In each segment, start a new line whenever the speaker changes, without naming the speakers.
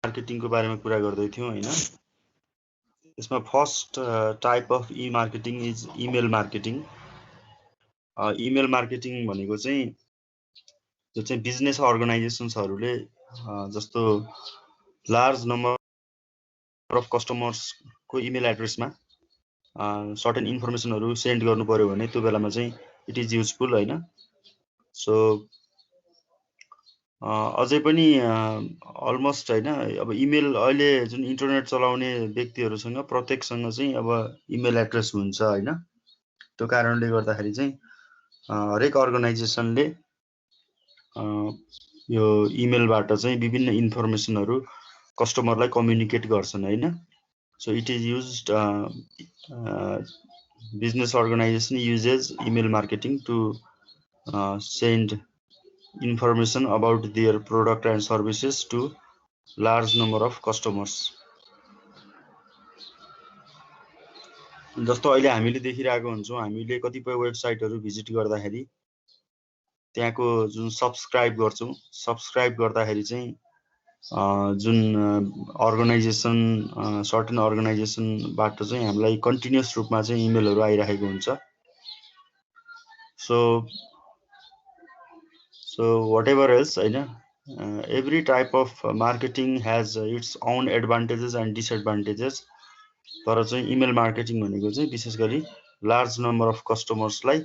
मार्केटिङको बारेमा कुरा गर्दै थियौँ हैन। यसमा first type of E marketing is email marketing. Email marketing भनेको चाहिँ जो चाहिँ बिजनेस अर्गनाइजेसन्सहरूले जस्तो लार्ज नम्बर अफ कस्टमर्सको इमेल एड्रेसमा सर्टेन इन्फर्मेसनहरू सेन्ड गर्नु पर्यो भने त्यो बेलामा चाहिँ इट इज युजफुल हैन। सो अझै पनि अलमोस्ट हैन, अब इमेल अहिले जुन इन्टरनेट चलाउने व्यक्तिहरूसँग प्रत्येकसँग चाहिँ अब इमेल एड्रेस हुन्छ हैन। त्यो कारणले गर्दाखेरि चाहिँ हरेक अर्गनाइजेसनले यो इमेलबाट चाहिँ विभिन्न इन्फर्मेसनहरू कस्टमरलाई कम्युनिकेट गर्छन् हैन। So it is used business organisation uses email marketing to send information about their product and services to large number of customers। जस्तो अहिले हामीले देखिरहेको हुन्छौँ, हामीले कतिपय वेबसाइटहरू भिजिट गर्दाखेरि त्यहाँको जुन सब्स्क्राइब गर्छौँ, सब्स्क्राइब गर्दाखेरि चाहिँ जुन अर्गनाइजेसन सर्टेन अर्गनाइजेसनबाट चाहिँ हामीलाई कन्टिन्युअस रूपमा चाहिँ इमेलहरू आइरहेको हुन्छ। So whatever else, every type of marketing has its own advantages and disadvantages। तर चाहिँ इमेल मार्केटिङ भनेको चाहिँ विशेष गरी लार्ज नम्बर अफ कस्टमर्सलाई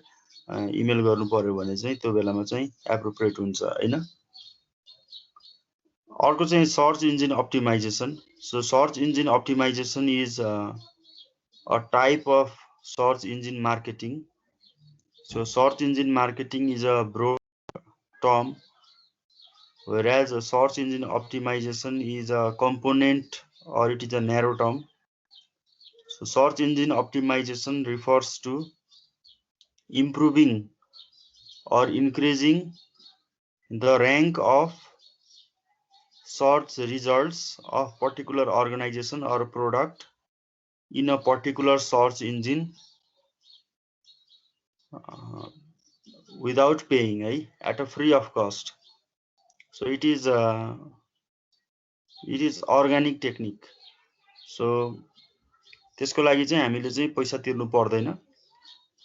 इमेल गर्नु पर्यो भने चाहिँ त्यो बेलामा चाहिँ एप्रोप्रिएट हुन्छ हैन। अर्को चाहिँ search engine optimisation. So search engine optimisation is a type of search engine marketing. So search engine marketing is a broad term, whereas a search engine optimization is a component or it is a narrow term। So search engine optimization refers to improving or increasing the rank of search results of particular organization or product in a particular search engine without paying at a free of cost। So it is organic technique। So त्यसको लागि चाहिँ हामीले चाहिँ पैसा तिर्नु पर्दैन।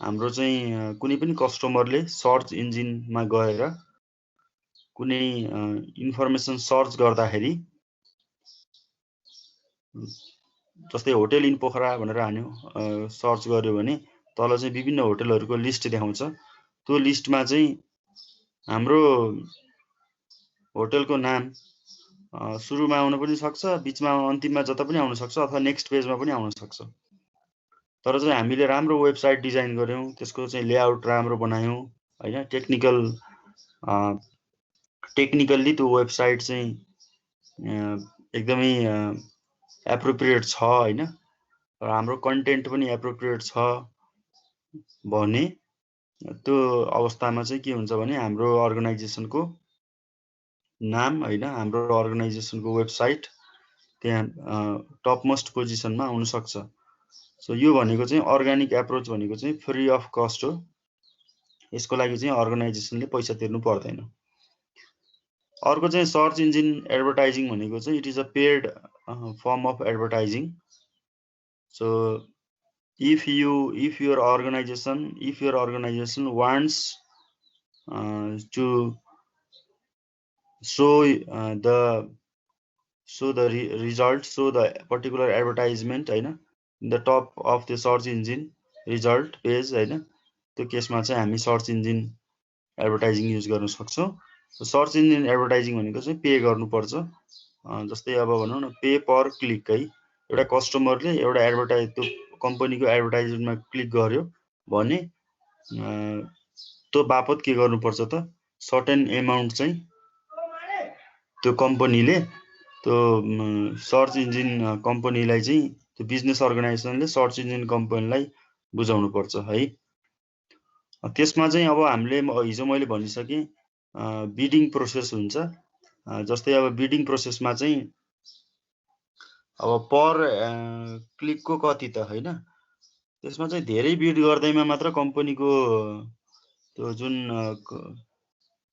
हाम्रो चाहिँ कुनै पनि कस्टमरले सर्च इन्जिनमा गएर कुनै इन्फर्मेसन सर्च गर्दाखेरि, जस्तै होटल इन पोखरा भनेर हान्यो, सर्च गर्यो भने तल चाहिँ विभिन्न होटलहरूको लिस्ट देखाउँछ। त्यो लिस्टमा चाहिँ हाम्रो होटलको नाम सुरुमा आउन पनि सक्छ, बीचमा अन्तिममा जता पनि आउन सक्छ, अथवा नेक्स्ट पेजमा पनि आउन सक्छ। तर चाहिँ हामीले राम्रो वेबसाइट डिजाइन गर्यौं, त्यसको चाहिँ लेआउट राम्रो बनायौं हैन, टेक्निकल्ली त्यो वेबसाइट चाहिँ एकदमै एप्रोप्रिएट छ हैन, र हाम्रो कन्टेन्ट पनि एप्रोप्रिएट छ भने त्यो अवस्थामा चाहिँ के हुन्छ भने हाम्रो अर्गनाइजेसनको नाम हैन, हाम्रो अर्गनाइजेसनको वेबसाइट त्यहाँ टप मोस्ट पोजिसनमा आउन सक्छ। सो यो भनेको चाहिँ अर्गानिक एप्रोच भनेको चाहिँ फ्री अफ कस्ट हो। यसको लागि चाहिँ अर्गनाइजेसनले पैसा तिर्नु पर्दैन। अर्को चाहिँ सर्च इन्जिन एडभर्टाइजिङ भनेको चाहिँ it is a paid form of advertising. So if your organization wants to show the particular advertisement हैन, in the top of the search engine result page हैन, त्यो केसमा चाहिँ हामी सर्च इन्जिन एडभर्टाइजिङ युज गर्न सक्छौं। सर्च इन्जिन एडभर्टाइजिङ भनेको चाहिँ पे गर्नुपर्छ। जस्तै अब भनौं न, पे पर क्लिक है। एउटा कस्टमरले एउटा त्यो कम्पनीको एडभर्टाइजमेन्टमा क्लिक गर्यो भने त्यो बापत के गर्नुपर्छ त, सर्टेन एमाउन्ट चाहिँ त्यो कम्पनीले, त्यो सर्च इन्जिन कम्पनीलाई चाहिँ, त्यो बिजनेस अर्गनाइजेसनले सर्च इन्जिन कम्पनीलाई बुझाउनु पर्छ है। त्यसमा चाहिँ अब हामीले हिजो मैले भनिसकेँ बिडिङ प्रोसेस हुन्छ। जस्तै अब बिडिङ प्रोसेसमा चाहिँ अब पर क्लिकको कति त हैन, त्यसमा चाहिँ धेरै बिड गर्दैमा मात्र कम्पनीको त्यो जुन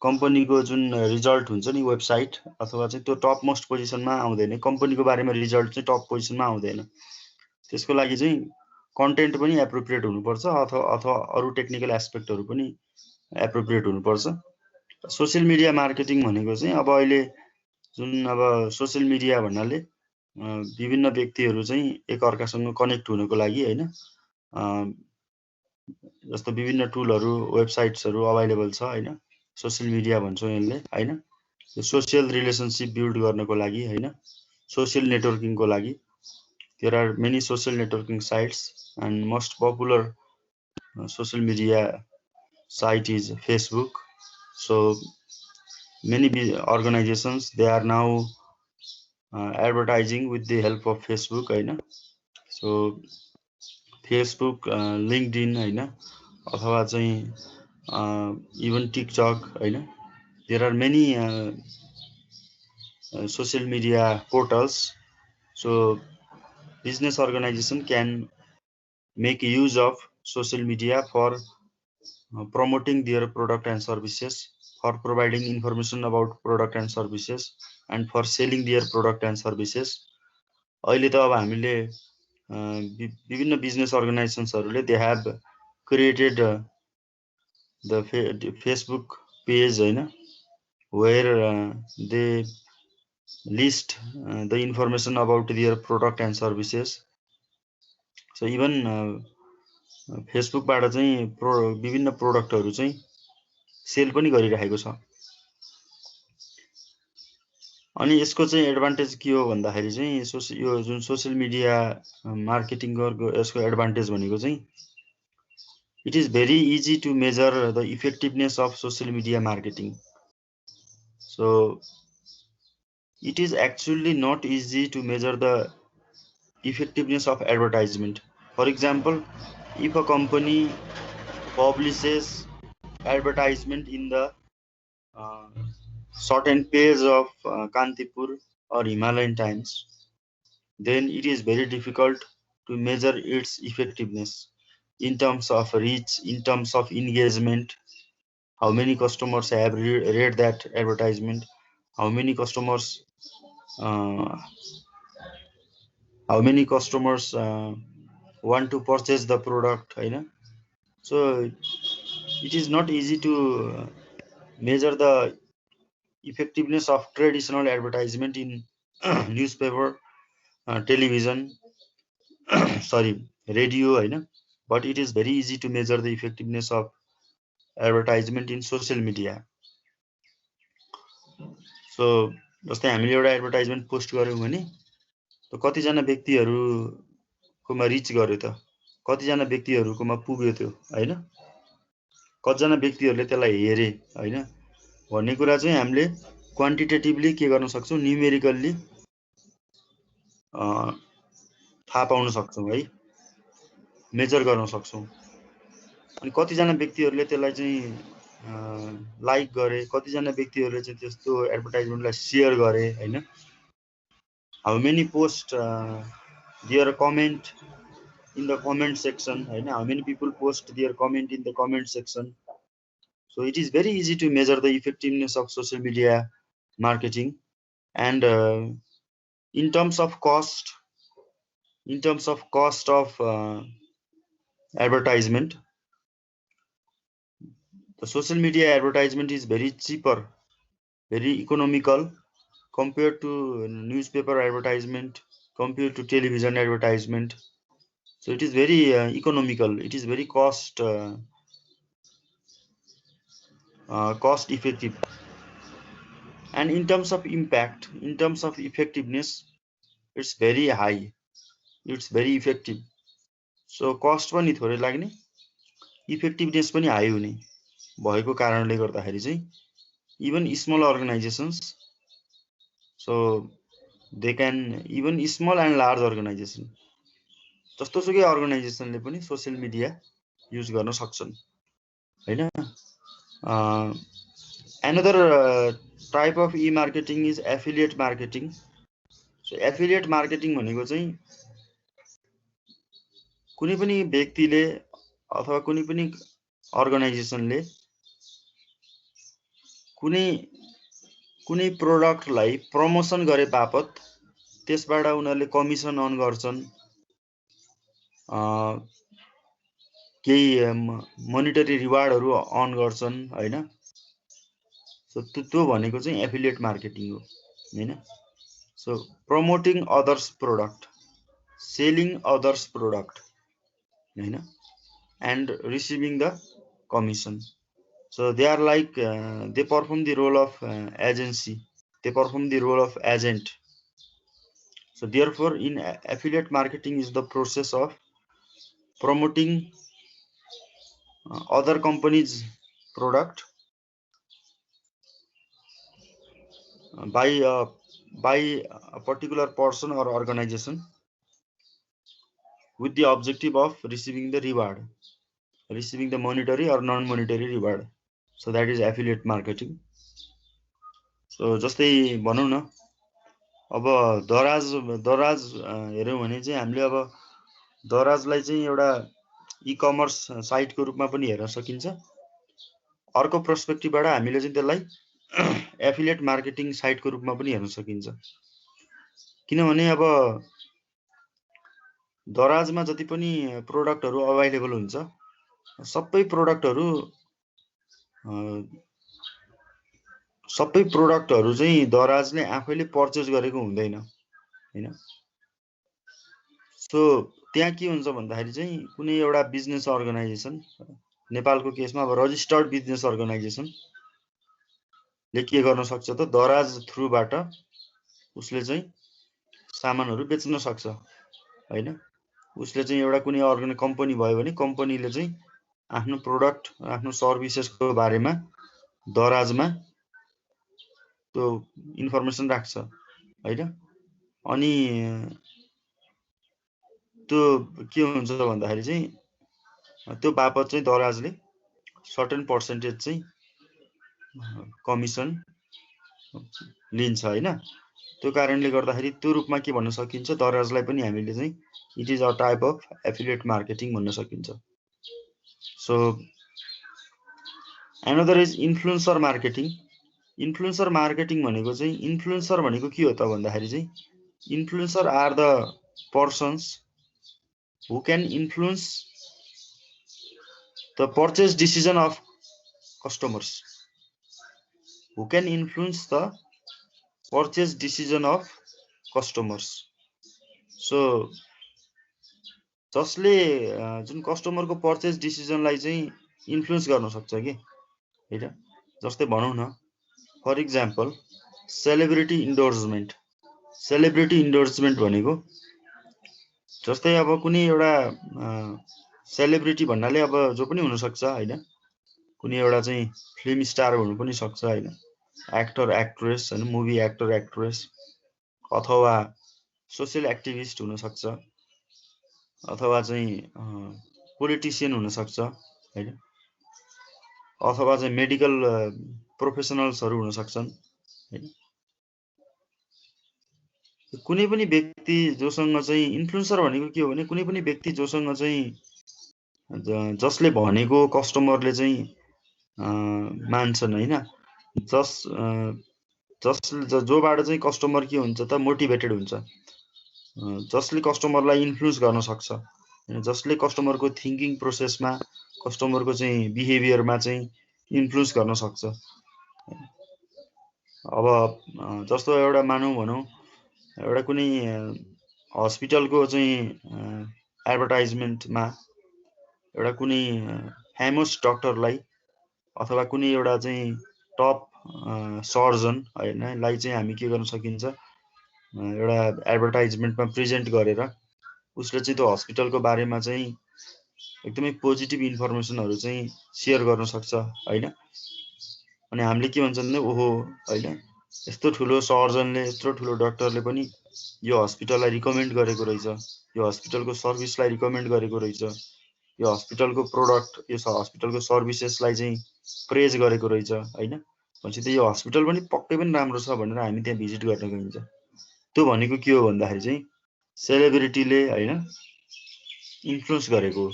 कम्पनीको जुन रिजल्ट हुन्छ नि वेबसाइट अथवा चाहिँ त्यो टप मोस्ट पोजिसनमा आउँदैन, कम्पनीको बारेमा रिजल्ट चाहिँ टप पोजिसनमा आउँदैन। त्यसको लागि चाहिँ कन्टेन्ट पनि एप्रोप्रिएट हुनुपर्छ अथवा अरू टेक्निकल एस्पेक्टहरू पनि एप्रोप्रिएट हुनुपर्छ। सोसियल मिडिया मार्केटिङ भनेको चाहिँ अब अहिले जुन अब सोसियल मिडिया भन्नाले विभिन्न व्यक्तिहरू चाहिँ एकअर्कासँग कनेक्ट हुनको लागि हैन, जस्तो विभिन्न टुलहरू वेबसाइट्सहरू अभाइलेबल छ हैन, सोसियल मिडिया भन्छौँ यसले हैन। यो सोसियल रिलेसनसिप बिल्ड गर्नको लागि हैन, सोसियल नेटवर्किङको लागि there are many social networking sites and most popular social media site is Facebook. So many organizations they are now advertising with the help of Facebook हैन। So Facebook, LinkedIn हैन, अथवा चाहिँ even TikTok हैन, there are many social media portals. So business organization can make use of social media for promoting their product and services, for providing information about product and services, and for selling their product and services. अहिले त अब हामीले विभिन्न business अर्गनाइजेसन्सहरूले they have created the Facebook page हैन, where they list the information about their product and services. So even फेसबुकबाट चाहिँ विभिन्न प्रोडक्टहरू चाहिँ सेल पनि गरिरहेको छ। अनि यसको चाहिँ एडभान्टेज के हो भन्दाखेरि चाहिँ यो जुन सोशल मिडिया मार्केटिङ गर्को यसको एडभान्टेज भनेको चाहिँ it is very easy to measure the effectiveness of social media marketing. So it is actually not easy to measure the effectiveness of advertisement. For example, if a company publishes advertisement in the certain page of Kantipur or Himalayan Times, then it is very difficult to measure its effectiveness in terms of reach, in terms of engagement, how many customers have read that advertisement, how many customers want to purchase the product हैन। So it is not easy to measure the effectiveness of traditional advertisement in newspaper, television, sorry, radio हैन, but it is very easy to measure the effectiveness of advertisement in social media. So जस्तै हामीले एउटा advertisement post गर्यौं भने त कतिजना व्यक्तिहरुकोमा rich गर्यो त, कतिजना व्यक्तिहरुकोमा पुग्यो त्यो हैन, कतिजना व्यक्तिहरुले त्यसलाई हेरे हैन भन्ने कुरा चाहिँ हामीले क्वान्टिटेटिभली के गर्न सक्छौं, न्युमेरिकल्ली थाहा पाउन सक्छौं है, मेजर गर्न सक्छौं। अनि कतिजना व्यक्तिहरुले त्यसलाई चाहिँ लाइक गरे, कतिजना व्यक्तिहरुले चाहिँ त्यस्तो एडभर्टाइजमेन्टलाई शेयर गरे हैन। How many post their comment in the comment section हैन, how many people post their comment in the comment section. So it is very easy to measure the effectiveness of social media marketing. And in terms of cost of advertisement, the social media advertisement is very cheaper, very economical compared to newspaper advertisement, compared to television advertisement. So it is very economical, it is very cost effective. And in terms of impact, in terms of effectiveness, it's very high, it's very effective. So cost पनि थोरै लाग्ने, effectiveness पनि high हुने भएको कारणले गर्दाखेरि चाहिँ even small organizations, so they can, even small and large organization, जस्तो सुकै अर्गनाइजेसनले पनि सोशल मिडिया युज गर्न सक्छन् हैन। Another type of e-marketing is affiliate marketing. So affiliate marketing भनेको चाहिँ कुनै पनि व्यक्तिले अथवा कुनै पनि अर्गनाइजेसनले कुनै प्रोडक्टलाई प्रमोसन गरे बापत त्यसबाट उनीहरूले कमिसन अर्न गर्छन्, केही मोनिटरी रिवार्डहरू अर्न गर्छन् हैन। सो त्यो भनेको चाहिँ एफिलिएट मार्केटिङ हो हैन। So promoting others product, selling others product हैन, and receiving the commission. So they are like they perform the role of agency, they perform the role of agent. So therefore in affiliate marketing is the process of promoting other companies product by a particular person or organization with the objective of receiving the reward, receiving the monetary or non-monetary reward. So that is affiliate marketing. So जस्तै भनौं न, अब दराज हेर्यौं भने चाहिँ हामीले अब दराजलाई चाहिँ एउटा ई-कमर्स साइटको रूपमा पनि हेर्न सकिन्छ। अर्को पर्सपेक्टिभबाट हामीले चाहिँ त्यसलाई एफिलिएट मार्केटिङ साइटको रूपमा पनि हेर्न सकिन्छ। किनभने अब दराजमा जति पनि प्रोडक्टहरू अवेलेबल हुन्छ, सबै प्रोडक्टहरू चाहिँ दराजले आफैले पर्चेज गरेको हुँदैन हैन। सो त्यहाँ के हुन्छ भन्दाखेरि चाहिँ कुनै एउटा बिजनेस अर्गनाइजेसन, नेपालको केसमा अब रजिस्टर्ड बिजनेस अर्गनाइजेसनले के गर्न सक्छ त दराज थ्रुबाट उसले चाहिँ सामानहरू बेच्न सक्छ हैन। उसले चाहिँ एउटा कुनै कम्पनी भयो भने कम्पनीले चाहिँ आफ्नो प्रोडक्ट, आफ्नो सर्भिसेसको बारेमा दराजमा त्यो इन्फर्मेसन राख्छ हैन। अनि त्यो के हुन्छ भन्दाखेरि चाहिँ त्यो बापत चाहिँ दराजले सर्टेन पर्सेन्टेज चाहिँ कमिसन लिन्छ हैन। त्यो कारणले गर्दाखेरि त्यो रूपमा के भन्न सकिन्छ, दराजलाई पनि हामीले चाहिँ it is a type of affiliate marketing भन्न सकिन्छ। So another is influencer marketing. Influencer marketing भनेको चाहिँ इन्फ्लुएन्सर भनेको के हो त भन्दाखेरि चाहिँ influencer are the persons who can influence the purchase decision of customers, who can influence the purchase decision of customers. So जसले जुन कस्टमरको पर्चेज डिसिजनलाई चाहिँ इन्फ्लुएन्स गर्न सक्छ के हैन। जस्तै भनौं न, for example celebrity endorsement. Celebrity endorsement भनेको जस्तै अब कुनै एउटा सेलिब्रिटी भन्नाले अब जो पनि हुन सक्छ हैन। कुनै एउटा चाहिँ फिल्म स्टार हुनु पनि सक्छ हैन, एक्टर एक्ट्रेस हैन, मुभी एक्टर एक्ट्रेस, अथवा सोशल एक्टिभिस्ट हुन सक्छ, अथवा चाहिँ पोलिटिशियन हुन सक्छ हैन, अथवा चाहिँ मेडिकल प्रोफेसनल्सहरू हुन सक्छन् हैन। कुनै पनि व्यक्ति जोसँग चाहिँ इन्फ्लुएन्सर भनेको के हो भने कुनै पनि व्यक्ति जोसँग चाहिँ जसले भनेको कस्टमरले चाहिँ मान्छन् हैन, जोबाट चाहिँ कस्टमर के हुन्छ त मोटिभेटेड हुन्छ, जसले कस्टमरलाई इन्फ्लुएन्स गर्न सक्छ, जसले कस्टमरको थिंकिङ प्रोसेसमा, कस्टमरको चाहिँ बिहेभियरमा चाहिँ इन्फ्लुएन्स गर्न सक्छ। अब जस्तो एउटा भनौं एउटा कुनै हस्पिटलको चाहिँ एडभर्टाइजमेन्टमा एउटा कुनै फेमस डक्टरलाई अथवा कुनै एउटा चाहिँ टप सर्जन हैनलाई चाहिँ हामी के गर्न सकिन्छ, एउटा एडभर्टाइजमेन्टमा प्रेजेन्ट गरेर उसले चाहिँ त्यो हस्पिटलको बारेमा चाहिँ एकदमै पोजिटिभ इन्फर्मेसनहरू चाहिँ शेयर गर्न सक्छ हैन। अनि हामीले के भन्छ भने ओहो हैन, यस्तो ठुलो सर्जनले, यस्तो ठुलो डाक्टरले पनि यो हस्पिटललाई रिकमेन्ड गरेको रहेछ, यो हस्पिटलको सर्भिसलाई रिकमेन्ड गरेको रहेछ, यो हस्पिटलको प्रोडक्ट, यो हस्पिटलको सर्भिसेसलाई चाहिँ प्रेज गरेको रहेछ हैन। भनेपछि त यो हस्पिटल पनि पक्कै पनि राम्रो छ भनेर हामी त्यहाँ भिजिट गर्न गइन्छ। त्यो भनेको के हो भन्दाखेरि चाहिँ सेलिब्रिटीले हैन इन्फ्लुएन्स गरेको।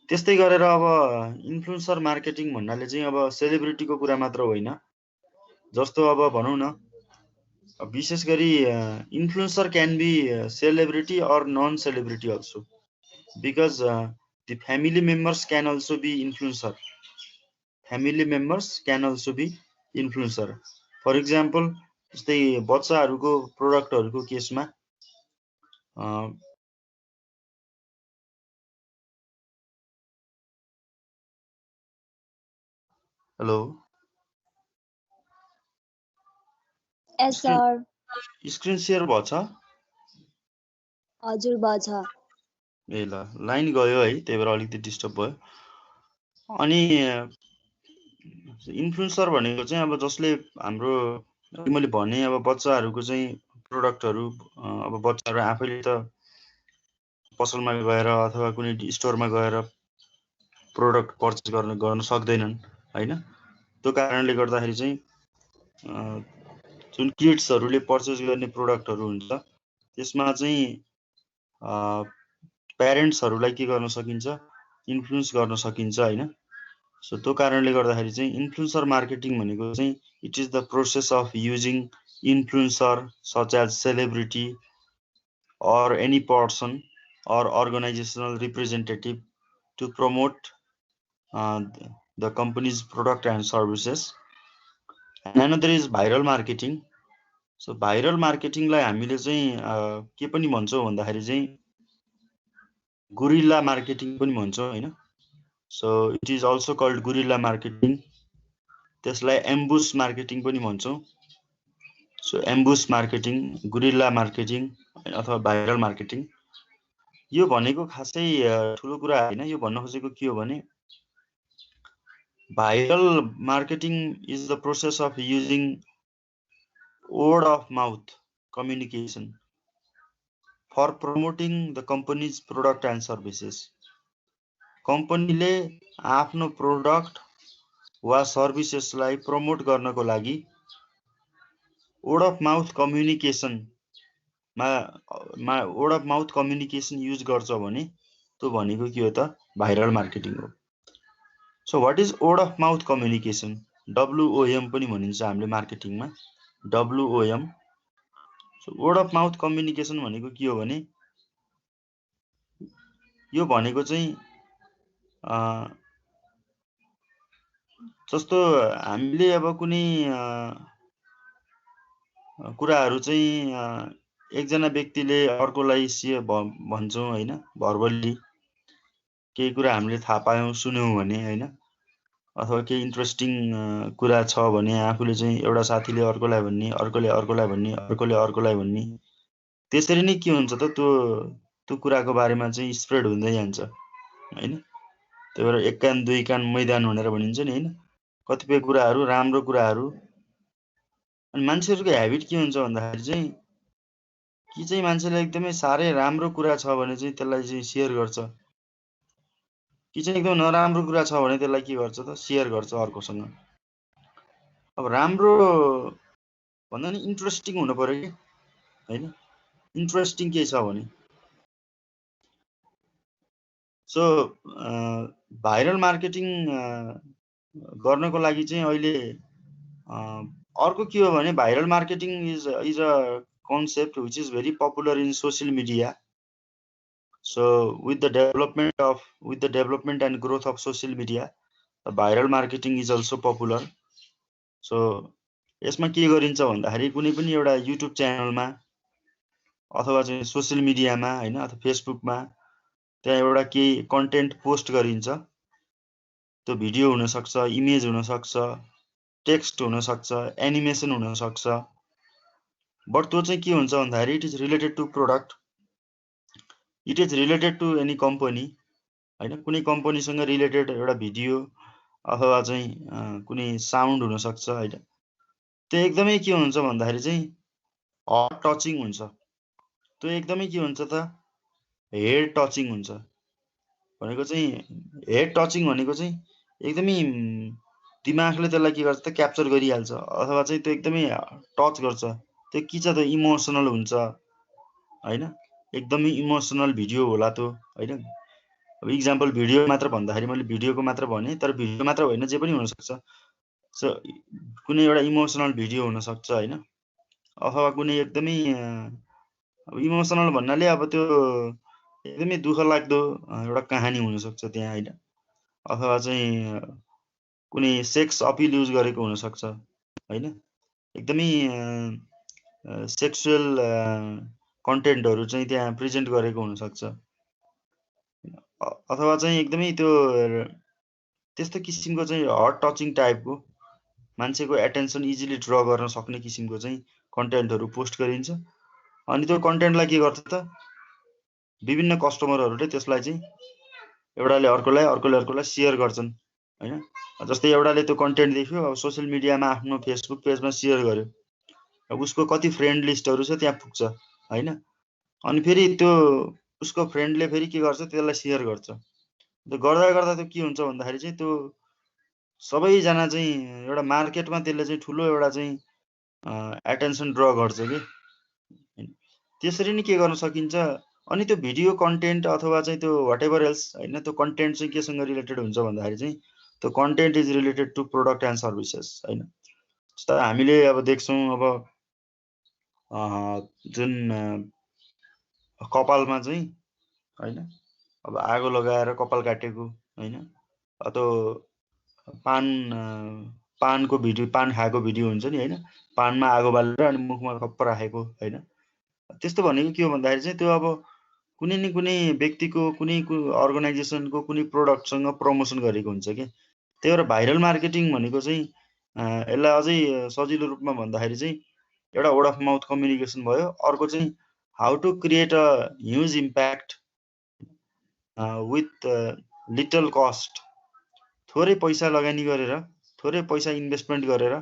त्यस्तै गरेर अब इन्फ्लुएन्सर मार्केटिङ भन्नाले चाहिँ अब सेलिब्रिटीको कुरा मात्र होइन, जस्तो अब भनौँ न, विशेष गरी influencer can be celebrity or non celebrity also, because the family members can also be influencer. Family members can also be influencer. For example, जस्तै बच्चाहरूको प्रोडक्टहरूको केसमा hello
Yes, sir.
Screen share भछ?
हजुर भछ।
ए ल, लाइन गयो है, त्यही भएर अलिकति डिस्टर्ब भयो। अनि इन्फ्लुएन्सर भनेको चाहिँ अब जसले हाम्रो मैले भने अब बच्चाहरूको चाहिँ प्रोडक्टहरू अब बच्चाहरू आफैले त पसलमा गएर अथवा कुनै स्टोरमा गएर प्रोडक्ट पर्चेस गर्न सक्दैनन् हैन। त्यो कारणले गर्दाखेरि चाहिँ जुन किड्सहरूले पर्चेस गर्ने प्रोडक्टहरू हुन्छ त्यसमा चाहिँ प्यारेन्ट्सहरूलाई के गर्न सकिन्छ, इन्फ्लुएन्स गर्न सकिन्छ हैन। सो त्यो कारणले गर्दाखेरि चाहिँ इन्फ्लुएन्सर मार्केटिङ भनेको चाहिँ it is the process of using influencer such as celebrity or any person or organizational representative to promote the company's product and services. And another is viral marketing. So viral marketing लाई हामीले चाहिँ के पनि भन्छौँ भन्दाखेरि चाहिँ guerrilla marketing पनि भन्छौँ हैन। So it is also called guerrilla marketing. त्यसलाई एम्बुस मार्केटिङ पनि भन्छौँ। So ambush marketing, guerrilla marketing अथवा भाइरल मार्केटिङ, यो भनेको खासै ठुलो कुरा हैन। यो भन्न खोजेको के हो भने viral marketing is the process of using word of mouth communication for promoting the company's product and services. कम्पनीले आफ्नो प्रोडक्ट वा सर्भिसेसलाई प्रमोट गर्नको लागि word of mouth communication word of mouth communication use गर्छ भने त्यो भनेको के हो त, भाइरल मार्केटिङ हो। So what is word of mouth communication? WOM पनि भनिन्छ हामीले मार्केटिङमा, WOM। So word of mouth communication भनेको के हो भने यो भनेको चाहिँ जस्तो हामीले अब कुनै कुराहरू चाहिँ एकजना व्यक्तिले अर्कोलाई भन्छौँ हैन, भर्बल्ली केही कुरा हामीले थाहा पायौँ सुन्यौँ भने हैन, अथवा केही इन्ट्रेस्टिङ कुरा छ भने आफूले चाहिँ एउटा साथीले अर्कोलाई भन्ने, अर्कोले अर्कोलाई भन्ने, अर्कोले अर्कोलाई भन्ने, त्यसरी नै के हुन्छ त त्यो कुराको बारेमा चाहिँ स्प्रेड हुँदै जान्छ हैन। त्यही भएर एक कान दुई कान मैदान भनेर भनिन्छ नि हैन। कतिपय कुराहरू राम्रो कुराहरू, अनि मान्छेहरूको ह्याबिट के हुन्छ भन्दाखेरि चाहिँ कि चाहिँ मान्छेले एकदमै साह्रै राम्रो कुरा छ भने चाहिँ त्यसलाई चाहिँ सेयर गर्छ, कि चाहिँ एकदम नराम्रो कुरा छ भने त्यसलाई के गर्छ त, सेयर गर्छ अर्कोसँग। अब राम्रो भन्दा नि इन्ट्रेस्टिङ हुनु पर्यो कि हैन, इन्ट्रेस्टिङ के छ भने। सो भाइरल मार्केटिङ गर्नको लागि चाहिँ अहिले अर्को के हो भने viral marketing is a concept which is very popular in social media. So with the development and growth of social media, the viral marketing is also popular. So यसमा के गरिन्छ भन्दाखेरि कुनै पनि एउटा युट्युब च्यानलमा अथवा चाहिँ सोशल मिडियामा हैन, अथवा फेसबुकमा त्यहाँ एउटा केही कन्टेन्ट पोस्ट गरिन्छ। त्यो भिडियो हुन सक्छ, इमेज हुन सक्छ, टेक्स्ट हुन सक्छ, एनिमेसन हुन सक्छ। बट त्यो चाहिँ के हुन्छ भन्दाखेरि it is related to product, it is related to any company हैन। कुनै कम्पनीसँग रिलेटेड एउटा भिडियो अथवा चाहिँ कुनै साउन्ड हुन सक्छ हैन। त्यो एकदमै के हुन्छ भन्दाखेरि चाहिँ हार्ट टचिङ हुन्छ। त्यो एकदमै के हुन्छ त, हेड टचिङ हुन्छ। भनेको चाहिँ हेड टचिङ भनेको चाहिँ एकदमै दिमागले त्यसलाई के गर्छ त, क्याप्चर गरिहाल्छ, अथवा चाहिँ त्यो एकदमै टच गर्छ। त्यो के छ त, इमोसनल हुन्छ हैन, एकदमै इमोसनल भिडियो होला त्यो हैन। अब इक्जाम्पल भिडियो मात्र भन्दाखेरि मैले भिडियोको मात्र भने, तर भिडियो मात्र होइन, जे पनि हुन सक्छ। सो कुनै एउटा इमोसनल भिडियो हुन सक्छ हैन, अथवा कुनै एकदमै इमोसनल भन्नाले अब त्यो एकदमै दुःख लाग्दो एउटा कहानी हुन सक्छ त्यहाँ हैन, अथवा चाहिँ कुनै सेक्स अपिल युज गरेको हुन सक्छ हैन, एकदमै सेक्सुअल कन्टेन्टहरु चाहिँ त्यहाँ प्रेजेन्ट गरेको हुन सक्छ, अथवा चाहिँ एकदमै त्यो त्यस्तो किसिमको चाहिँ हट टचिङ टाइपको मान्छेको एटेन्सन इजिली ड्र गर्न सक्ने किसिमको चाहिँ कन्टेन्टहरु पोस्ट गरिन्छ। अनि त्यो कन्टेन्टलाई के गर्छ त विभिन्न कस्टमरहरूले त्यसलाई चाहिँ एउटाले अर्कोलाई शेयर गर्छन् हैन। जस्तै एउटाले त्यो कन्टेन्ट देख्यो, अब सोशल मिडियामा आफ्नो फेसबुक पेजमा शेयर गर्यो, अब उसको कति फ्रेन्ड लिस्टहरु छ त्यहाँ पुग्छ हैन। अनि फेरि त्यो उसको फ्रेन्डले फेरि के गर्छ त्यसलाई शेयर गर्छ। त्यो गर्दा गर्दा त्यो के हुन्छ भन्दाखेरि चाहिँ त्यो सबैजना चाहिँ एउटा मार्केटमा त्यसले चाहिँ ठुलो एउटा चाहिँ एटेन्सन ड्र गर्छ के। त्यसरी नै के गर्न सकिन्छ, अनि त्यो भिडियो कन्टेन्ट अथवा चाहिँ त्यो व्हाटएभर एल्स हैन, त्यो कन्टेन्ट चाहिँ केसँग रिलेटेड हुन्छ भन्दाखेरि चाहिँ त्यो content is related to product and services हैन। जस्तो हामीले अब देख्छौं अब जुन कपालमा चाहिँ हैन, अब आगो लगाएर कपाल काटेको हैन, त्यो पानको भिडियो, पान खाएको भिडियो हुन्छ नि हैन, पानमा आगो बालेर अनि मुखमा खप्प राखेको हैन। त्यस्तो भनेको के हो भन्दाखेरि चाहिँ त्यो अब कुनै न कुनै व्यक्तिको कुनै अर्गनाइजेसनको कुनै प्रोडक्टसँग प्रमोसन गरेको हुन्छ के। त्यही भएर भाइरल मार्केटिङ भनेको चाहिँ यसलाई अझै सजिलो रूपमा भन्दाखेरि चाहिँ एउटा वर्ड अफ माउथ कम्युनिकेसन भयो, अर्को चाहिँ how to create a huge impact with little cost. थोरै पैसा लगानी गरेर, थोरै पैसा इन्भेस्टमेन्ट गरेर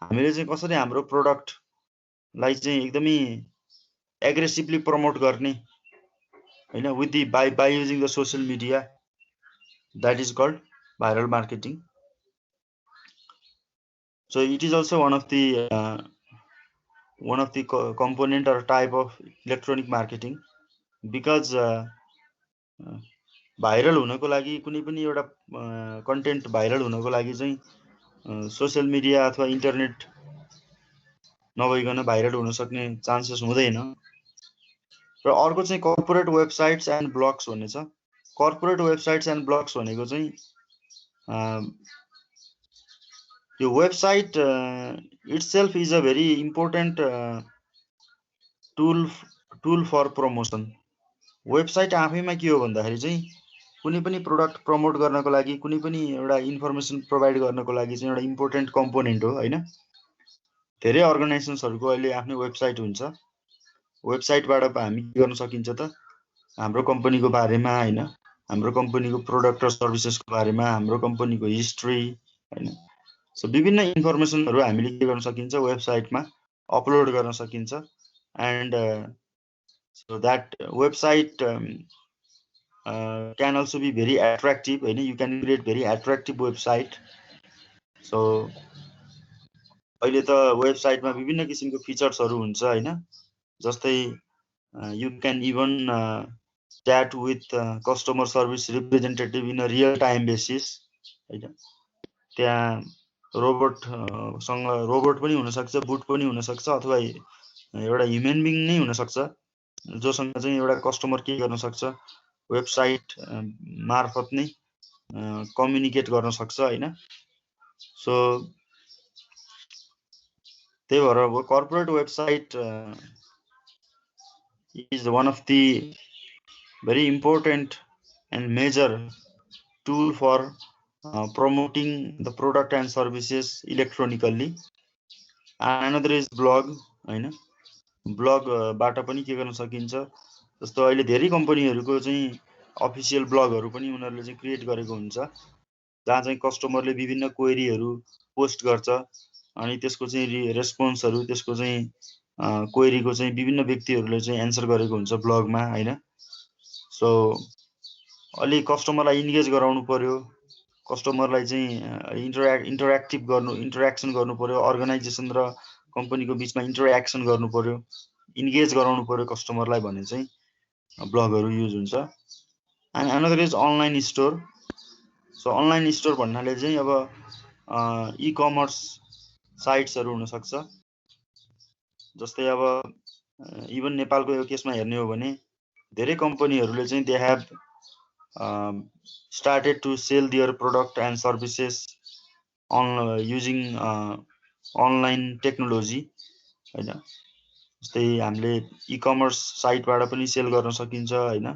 हामीले चाहिँ कसरी हाम्रो प्रोडक्टलाई चाहिँ एकदमै एग्रेसिभली प्रमोट गर्ने हैन, with the by using the social media, that is called viral marketing. So it is also one of the component or type of electronic marketing, because viral हुनको लागि कुनै पनि एउटा कन्टेन्ट भाइरल हुनको लागि चाहिँ सोशल मिडिया अथवा internet नभइकन भाइरल हुन सक्ने चान्सेस हुँदैन। र अर्को चाहिँ कर्पोरेट वेबसाइट्स एन्ड ब्लग्स भन्ने छ। कर्पोरेट वेबसाइट्स एन्ड ब्लग्स भनेको चाहिँ यो website itself is a very important tool for promotion. Website आफैमा के हो भन्दाखेरि चाहिँ कुनै पनि प्रोडक्ट प्रमोट गर्नको लागि, कुनै पनि एउटा इन्फर्मेसन प्रोभाइड गर्नको लागि चाहिँ एउटा इम्पोर्टेन्ट कम्पोनेन्ट हो हैन। धेरै अर्गनाइजेसन्सहरुको अहिले आफ्नो वेबसाइट हुन्छ। वेबसाइटबाट हामी के गर्न सकिन्छ त हाम्रो कम्पनीको बारेमा हैन, हाम्रो कम्पनीको प्रोडक्ट र सर्भिसेसको बारेमा, हाम्रो कम्पनीको हिस्ट्री हैन, सो विभिन्न इन्फर्मेसनहरु हामीले के गर्न सकिन्छ वेबसाइटमा अपलोड गर्न सकिन्छ। And so that website can also be very attractive हैन, you can create very attractive website. So अहिले त वेबसाइटमा विभिन्न किसिमको फिचर्सहरु हुन्छ हैन, जस्तै you can even chat with customer service representative in a real time basis हैन। त्यहाँ रोबोट पनि हुन सक्छ, बुट पनि हुन सक्छ, अथवा एउटा ह्युमन बिङ नै हुन सक्छ जोसँग चाहिँ एउटा कस्टमर के गर्न सक्छ वेबसाइट मार्फत नै कम्युनिकेट गर्न सक्छ हैन। सो त्यही भएर corporate website is one of the very important and major tool for promoting the product and services electronically. And another is blog हैन। ब्लग बाट पनि के गर्न सकिन्छ, जस्तो अहिले धेरै कम्पनीहरुको चाहिँ अफिसियल ब्लगहरु पनि उनीहरुले चाहिँ क्रिएट गरेको हुन्छ, जहाँ चाहिँ कस्टमरले विभिन्न क्वेरीहरु पोस्ट गर्छ अनि त्यसको चाहिँ रेस्पोन्सहरु, त्यसको चाहिँ क्वेरीको चाहिँ विभिन्न व्यक्तिहरुले चाहिँ एन्सर गरेको हुन्छ ब्लगमा हैन। सो अलि कस्टमरलाई इन्गेज गराउनु पर्यो, कस्टमरलाई चाहिँ इन्टरेक्सन गर्नु पर्यो, अर्गनाइजेसन र कम्पनीको बीचमा इन्टरेक्सन गर्नु पर्यो, इन्गेज गराउनु पर्यो कस्टमरलाई भने चाहिँ ब्लगहरु युज हुन्छ। And another is online store. So online store भन्नाले चाहिँ अब ई कमर्स साइट्सहरु हुन सक्छ। जस्तै अब इभन नेपालको यो केसमा हेर्ने हो भने धेरै कम्पनीहरुले चाहिँ they have started to sell their product and services on using online technology हैन। जस्तै हामीले ई कमर्स साइटबाट पनि सेल गर्न सकिन्छ हैन।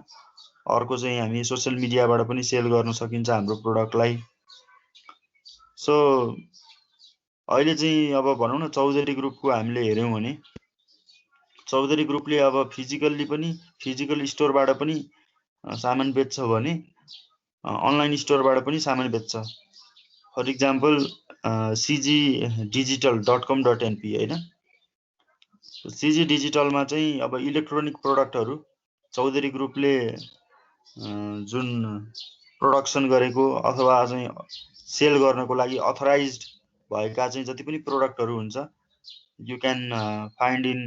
अर्को चाहिँ हामी सोशल मिडियाबाट पनि सेल गर्न सकिन्छ हाम्रो प्रोडक्टलाई। सो अहिले चाहिँ अब भनौं न चौधरी ग्रुपको हामीले हेर्यौं भने चौधरी ग्रुपले अब फिजिकल्ली पनि फिजिकल स्टोरबाट पनि सामान बेच्छ भने अनलाइन स्टोरबाट पनि सामान बेच्छ। फर इक्जाम्पल cgdigital.com.np हैन। CG डिजिटलमा चाहिँ अब इलेक्ट्रोनिक प्रोडक्टहरु चौधरी ग्रुपले जुन प्रोडक्सन गरेको अथवा चाहिँ सेल गर्नको लागि अथराइज्ड भएका चाहिँ जति पनि प्रोडक्टहरु हुन्छ you can find in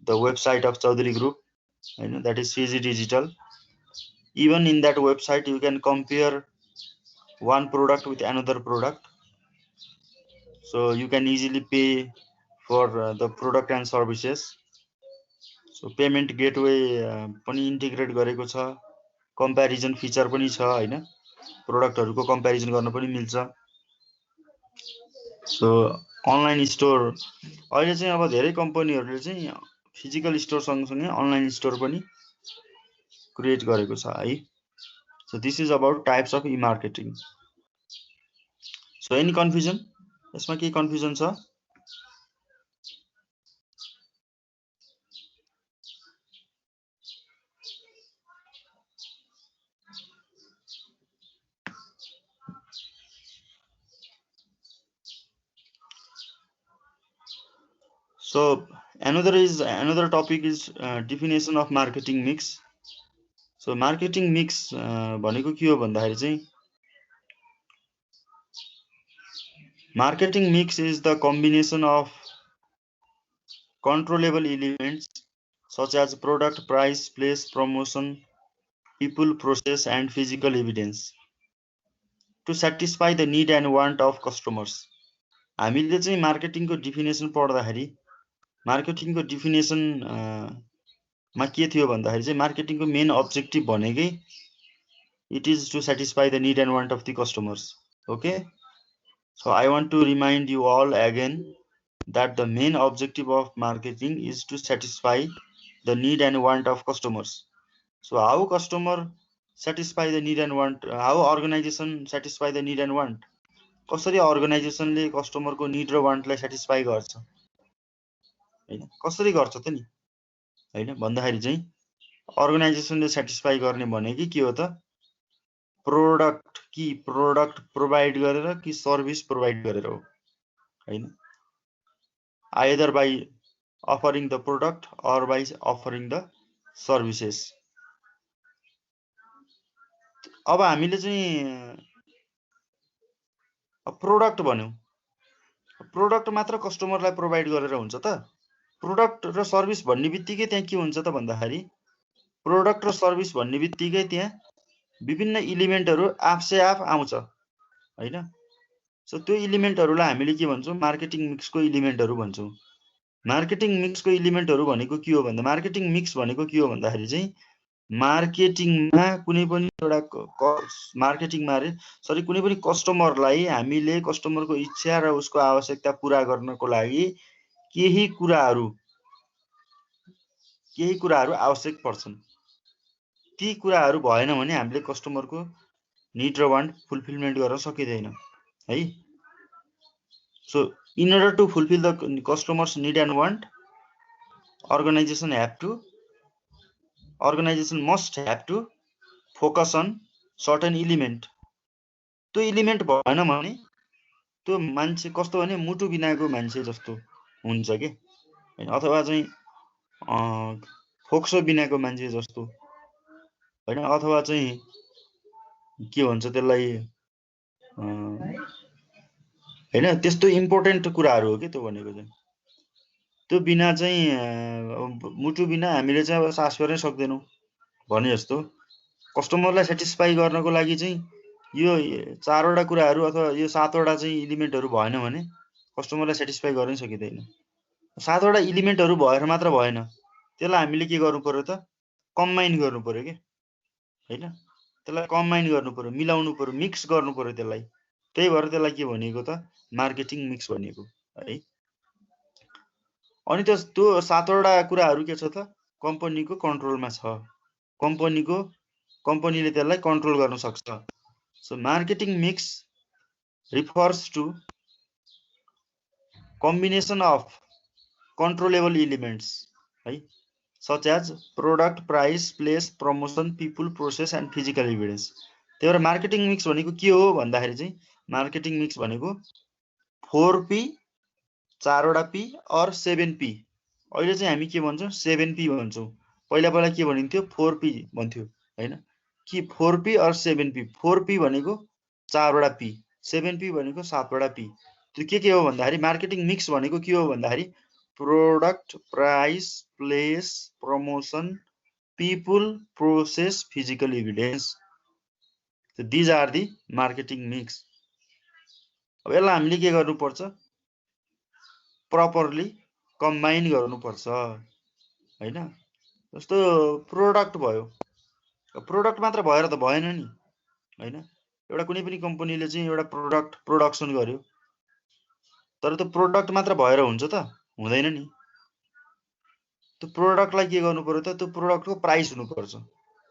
the website of Chaudhary group हैन, that is CG digital. Even in that website you can compare one product with another product, so you can easily pay for the product and services. So payment gateway पनि integrate गरेको छ, comparison feature पनि छ हैन, प्रोडक्टहरुको comparison गर्न पनि मिल्छ। So online store अहिले चाहिँ अब धेरै कम्पनीहरुले चाहिँ फिजिकल स्टोर सँगसँगै अनलाइन स्टोर पनि क्रिएट गरेको छ है। So this is about types of e-marketing. So any confusion? यसमा के कन्फ्युजन छ? So another topic is definition of marketing mix. So marketing mix भनेको के हो भन्दाखेरि चाहिँ marketing mix is the combination of controllable elements such as product, price, place, promotion, people, process and physical evidence to satisfy the need and want of customers. हामीले चाहिँ मार्केटिङको definition पढ्दाखेरि मार्केटिङको definition मा के थियो भन्दाखेरि चाहिँ मार्केटिङको मेन अब्जेक्टिभ भनेकै it is to satisfy the need and want of the customers. Okay, so I want to remind you all again that the main objective of marketing is to satisfy the need and want of customers. So how customer satisfy the need and want, how organization satisfy the need and want, कसरी अर्गनाइजेसनले कस्टमरको need र वान्टलाई satisfy गर्छ हैन, कसरी गर्छ त नि हैन भन्दाखेरि चाहिँ अर्गनाइजेसनले सेटिस्फाई गर्ने भनेकै के हो त, प्रोडक्ट प्रोवाइड गरेर कि सर्भिस प्रोवाइड गरेर हो हैन, either by offering the product or by offering the services. अब हामीले चाहिँ प्रोडक्ट भन्यौं, प्रोडक्ट मात्र कस्टमरलाई प्रोवाइड गरेर हुन्छ त? प्रोडक्ट र सर्भिस भन्ने बित्तिकै त्यहाँ के हुन्छ त भन्दाखेरि प्रोडक्ट र सर्भिस भन्ने बित्तिकै त्यहाँ विभिन्न इलिमेन्टहरु आफसे आफ आउँछ हैन। सो त्यो इलिमेन्टहरुलाई हामीले के भन्छौं, मार्केटिङ मिक्सको इलिमेन्टहरु भन्छौं। मार्केटिङ मिक्सको इलिमेन्टहरु भनेको के हो भन्दा मार्केटिङ मिक्स भनेको के हो भन्दाखेरि चाहिँ मार्केटिङमा कुनै पनि एउटा मार्केटिङमा सरी कुनै पनि कस्टमरलाई हामीले कस्टमरको इच्छा र उसको आवश्यकता पूरा गर्नको लागि केही कुराहरु आवश्यक पर्छन्। ती कुराहरु भएन भने हामीले कस्टमरको निड र वान्ट फुलफिलमेन्ट गर्न सकिदैन है। So in order to fulfill the customers need and want, organization must have to focus on certain element. त्यो इलिमेन्ट भएन भने त्यो मान्छे कस्तो भने मुटु बिनाको मान्छे जस्तो हुन्छ के हैन, अथवा चाहिँ फोक्सो बिनाको मान्छे जस्तो हैन, अथवा चाहिँ के भन्छ त्यसलाई हैन, त्यस्तो इम्पोर्टेन्ट कुराहरु हो के त्यो भनेको चाहिँ। त्यो बिना चाहिँ मुटु बिना हामीले चाहिँ अब सास फेर्नै सक्दैनौं भने जस्तो कस्टमरलाई सेटिस्फाई गर्नको लागि चाहिँ यो 4वटा कुराहरू अथवा यो 7वटा चाहिँ इलिमेन्टहरू भएन भने कस्टमरलाई सेटिस्फाई गर्नै सकिँदैन। 7वटा इलिमेन्टहरू भएर मात्र भएन, त्यसलाई हामीले के गर्नु पर्यो त, कम्बाइन गर्नु पर्यो के हैन। त्यसलाई कम्बाइन गर्नु पर्यो, मिलाउनु पर्यो, मिक्स गर्नु पर्यो त्यसलाई। त्यही भएर त्यसलाई के भनिएको त, मार्केटिङ मिक्स भनिएको है। अनि त्यो 7वटा कुराहरू के छ त, कम्पनीको कन्ट्रोलमा छ, कम्पनीले त्यसलाई कन्ट्रोल गर्न सक्छ। So marketing mix refers to combination of controllable elements है, such as product, price, place, promotion, people, process and physical evidence। त्यही भएर मार्केटिङ मिक्स भनेको के हो भन्दाखेरि चाहिँ मार्केटिङ मिक्स भनेको 4P, 4वटा P और 7P। अहिले चाहिँ हामी के भन्छौँ, 7P भन्छौँ। पहिला के भनिन्थ्यो, 4P भन्थ्यो हैन। कि 4P और 7P। 4P भनेको 4वटा P, 7P भनेको 7वटा P। त्यो के हो भन्दाखेरि मार्केटिङ मिक्स भनेको के हो भन्दाखेरि product, price, place, promotion, people, process, physical evidence. These are the marketing mix. अब यसलाई हामीले के गर्नुपर्छ, प्रपरली कम्बाइन गर्नुपर्छ हैन। जस्तो प्रोडक्ट भयो, प्रोडक्ट मात्र भएर त भएन नि हैन। एउटा कुनै पनि कम्पनीले चाहिँ एउटा प्रोडक्ट प्रोडक्सन गर्यो, तर त्यो प्रोडक्ट मात्र भएर हुन्छ त, हुँदैन नि। त्यो प्रोडक्टलाई के गर्नु पर्यो त, त्यो प्रोडक्टको प्राइस हुनुपर्छ,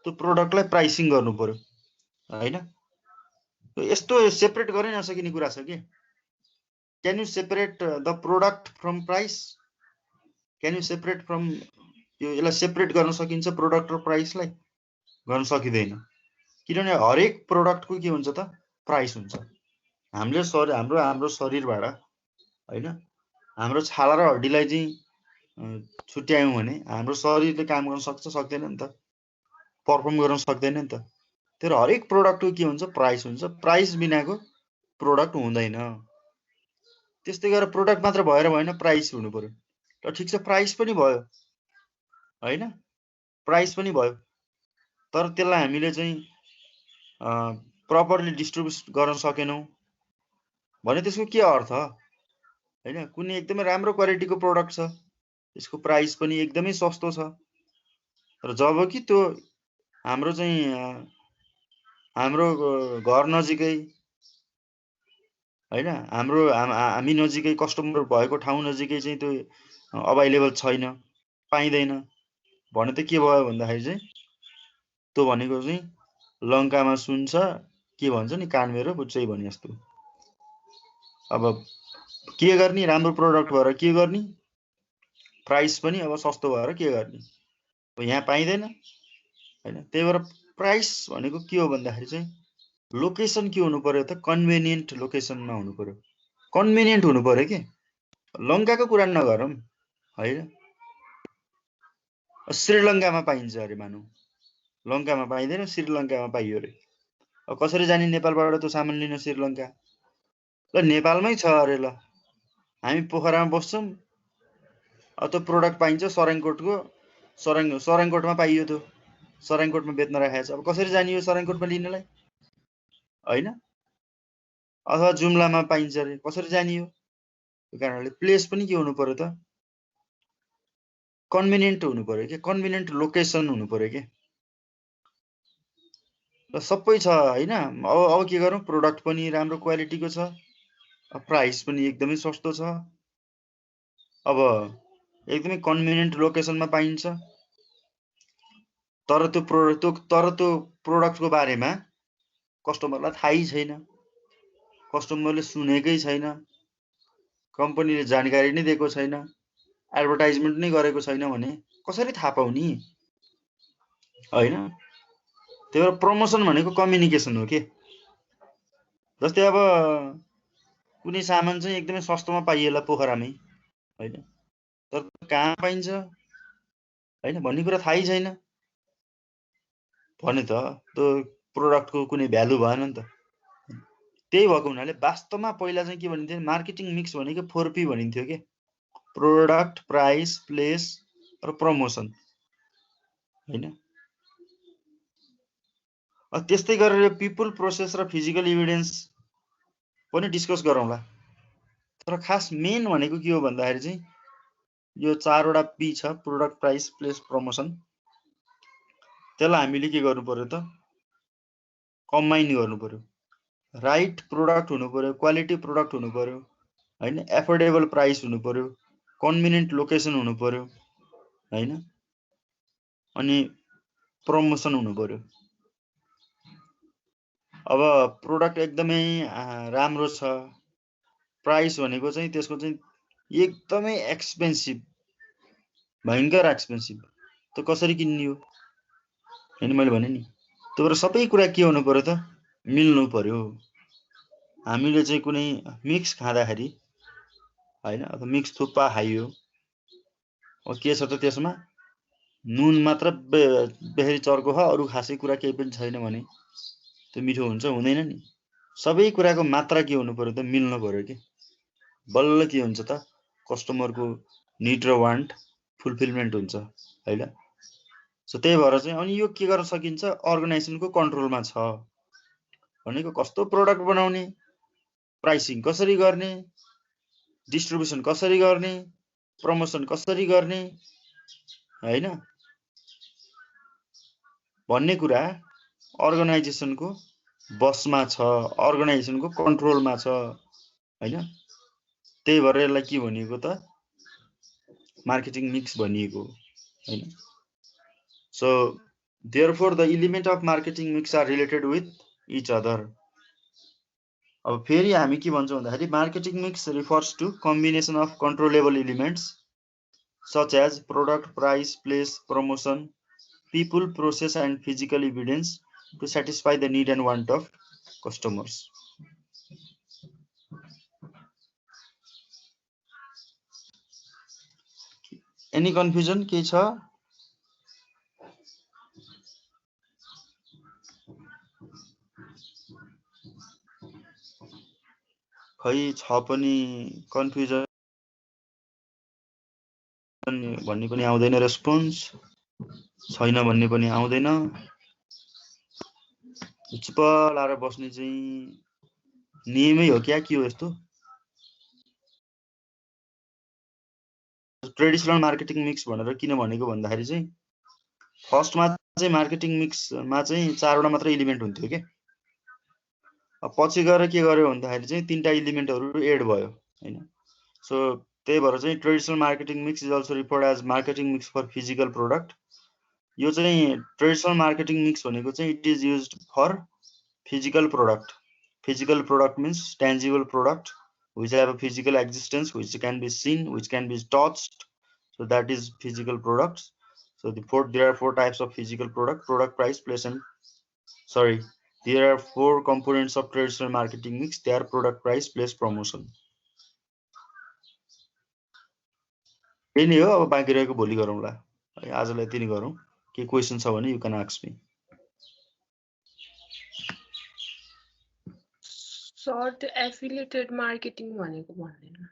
त्यो प्रोडक्टलाई प्राइसिङ गर्नु पर्यो हैन। यस्तो सेपरेट गर्न नसकिने कुरा छ के। Can you separate the product from price? Can you separate from, यसलाई सेपरेट गर्न सकिन्छ प्रोडक्ट र प्राइसलाई? गर्न सकिँदैन, किनभने हरेक प्रोडक्टको के हुन्छ त, प्राइस हुन्छ। हामीले हाम्रो शरीरबाट हैन, हाम्रो छाला र हड्डीलाई चाहिँ छुट्यायौँ भने हाम्रो शरीरले काम गर्न सक्छ, सक्दैन नि त, पर्फर्म गर्न सक्दैन नि त। तर हरेक प्रोडक्टको के हुन्छ, प्राइस हुन्छ। प्राइस बिनाको प्रोडक्ट हुँदैन। त्यस्तै गरेर प्रोडक्ट मात्र भएर भएन, प्राइस हुनु पर्यो। र ठिक छ, प्राइस पनि भयो हैन, प्राइस पनि भयो, तर त्यसलाई हामीले चाहिँ प्रपरली डिस्ट्रिब्युट गर्न सकेनौँ भने त्यसको के अर्थ हैन। कुनै एकदमै राम्रो क्वालिटीको प्रोडक्ट छ, त्यसको प्राइस पनि एकदमै सस्तो छ, र जब कि त्यो हाम्रो चाहिँ हाम्रो घर नजिकै हैन, हामी नजिकै कस्टमर भएको ठाउँ नजिकै चाहिँ त्यो अभाइलेबल छैन, पाइँदैन भने त के भयो भन्दाखेरि चाहिँ त्यो भनेको चाहिँ लङ्कामा सुन छ, के भन्छ नि, कान मेरो बुच्चै भने जस्तो। अब के गर्ने, राम्रो प्रोडक्ट भएर के गर्ने, प्राइस पनि अब सस्तो भएर के गर्ने, यहाँ पाइँदैन हैन। त्यही भएर प्राइस भनेको के हो भन्दाखेरि चाहिँ लोकेसन के हुनु पर्यो त, कन्भिनियन्ट लोकेसनमा हुनु पर्यो, कन्भिनियन्ट हुनु पर्यो के। लङ्काको कुरा नगरौँ हैन, श्रीलङ्कामा पाइन्छ अरे, मानौँ लङ्कामा पाइँदैन, श्रीलङ्कामा पाइयो अरे। अब कसरी जाने नेपालबाट त्यो सामान लिन श्रीलङ्का? ल नेपालमै छ अरे, ल हामी पोखरामा बस्छौँ, त्यो प्रोडक्ट पाइन्छ सराङकोटको, सराङकोटमा पाइयो, त्यो सराङकोटमा बेच्न राखेको छ। अब कसरी जाने यो सराङकोटमा लिनलाई हैन, अथवा जुम्लामा पाइन्छ अरे, कसरी जाने यो? त्यो कारणले प्लेस पनि के हुनु पर्यो त, कन्भिनियन्ट हुनु पर्यो के, कन्भिनियन्ट लोकेसन हुनु पर्यो के। र सबै छ हैन। अब के गरौँ, प्रोडक्ट पनि राम्रो क्वालिटीको छ, प्राइस पनि एकदमै सस्तो छ, अब एकदमै कन्भिनियन्ट लोकेसनमा पाइन्छ, तर त्यो प्रोडक्टको बारेमा कस्टमरलाई थाहै छैन, कस्टमरले सुनेकै छैन, कम्पनीले जानकारी नै दिएको छैन, एडभर्टाइजमेन्ट नै गरेको छैन भने कसरी थाहा पाउने हैन। त्यही भएर प्रमोसन भनेको कम्युनिकेसन हो के। जस्तै अब कुनै सामान चाहिँ एकदमै सस्तोमा पाइएला पोखरामै हैन, तर कहाँ पाइन्छ हैन भन्ने कुरा थाहै छैन भने त त्यो प्रोडक्टको कुनै भ्यालु भएन नि त। त्यही भएको हुनाले वास्तवमा पहिला चाहिँ के भनिन्थ्यो, मार्केटिङ मिक्स भनेको 4P भनिन्थ्यो के, प्रोडक्ट, प्राइस, प्लेस र प्रमोसन हैन। त्यस्तै गरेर पिपल प्रोसेस र फिजिकल इभिडेन्स पनि डिस्कस गरौँला। तर खास मेन भनेको के हो भन्दाखेरि चाहिँ यो 4 वटा पी छ, प्रोडक्ट प्राइस प्लेस प्रमोसन। त्यसलाई हामीले के गर्नु पर्यो त कम्बाइन गर्नु पर्यो। राइट प्रोडक्ट हुनु पर्यो, क्वालिटी प्रोडक्ट हुनु पर्यो हैन, एफोर्डेबल प्राइस हुनु पर्यो, कन्भिनियन्ट लोकेसन हुनु पर्यो हैन, अनि प्रमोसन हुनु पर्यो। अब प्रोडक्ट एकदमै राम्रो छ, प्राइस भनेको चाहिँ त्यसको चाहिँ एकदमै एक्सपेन्सिभ, भयङ्कर एक्सपेन्सिभ, त कसरी किन्ने हो हैन। मैले भने नि त्यो भएर सबै कुरा के हुनु पर्यो त मिल्नु पर्यो। हामीले चाहिँ कुनै मिक्स खाँदाखेरि हैन, अथवा मिक्स थुक्पा खाइयो, के छ त त्यसमा नुन मात्र बेहरी चर्को छ, अरू खासै कुरा केही पनि छैन भने त्यो मिठो हुन्छ हुँदैन नि। सबै कुराको मात्रा के हुनु पर्यो त मिल्नु पर्यो कि बल्ल के हुन्छ त कस्टमरको निड र वान्ट फुलफिलमेन्ट हुन्छ हैन। सो त्यही भएर चाहिँ अनि यो के गर्न सकिन्छ, अर्गनाइजेसनको कन्ट्रोलमा छ भनेको कस्तो प्रोडक्ट बनाउने, प्राइसिङ कसरी गर्ने, डिस्ट्रिब्युसन कसरी गर्ने, प्रमोसन कसरी गर्ने हैन भन्ने कुरा अर्गनाइजेसनको बसमा छ, अर्गनाइजेसनको कन्ट्रोलमा छ हैन। त्यही भएर यसलाई के भनिएको त मार्केटिङ मिक्स भनिएको हैन। So therefore the element of marketing mix are related with each other. अब फेरि हामी के भन्छौँ भन्दाखेरि marketing mix refers to combination of controllable elements such as product price place promotion people, process and physical evidence to satisfy the need and want of customers. Any confusion के छ? खै छ पनि कन्फ्युजन भन्ने पनि आउँदैन, रेस्पोन्स छैन भन्ने पनि आउँदैन। चुप लाएर बस्ने चाहिँ नियमै हो क्या के हो यस्तो? ट्रेडिसनल मार्केटिङ मिक्स भनेर किन भनेको भन्दाखेरि चाहिँ फर्स्टमा चाहिँ मार्केटिङ मिक्समा चाहिँ 4 वटा मात्र एलिमेन्ट हुन्थ्यो के। पछि गएर के गर्यो भन्दाखेरि चाहिँ 3टा एलिमेन्टहरु एड भयो हैन। सो त्यही भएर चाहिँ traditional marketing mix is also referred as marketing mix for physical product. यो चाहिँ ट्रेडिसनल मार्केटिङ मिक्स भनेको चाहिँ it is used for physical product. Physical product means tangible product which have a physical existence, which can be seen, which can be touched, so that is physical products. So there are 4 types of physical product: product, price, place and there are 4 components of traditional marketing mix. They are product, price, place, promotion. यही हो। अब बाँकी रहेको भोलि गरौँला, आजलाई यति नै गरौँ। के क्वेशन छ भने you can ask me.
Short affiliated marketing भनेको भन्दैन।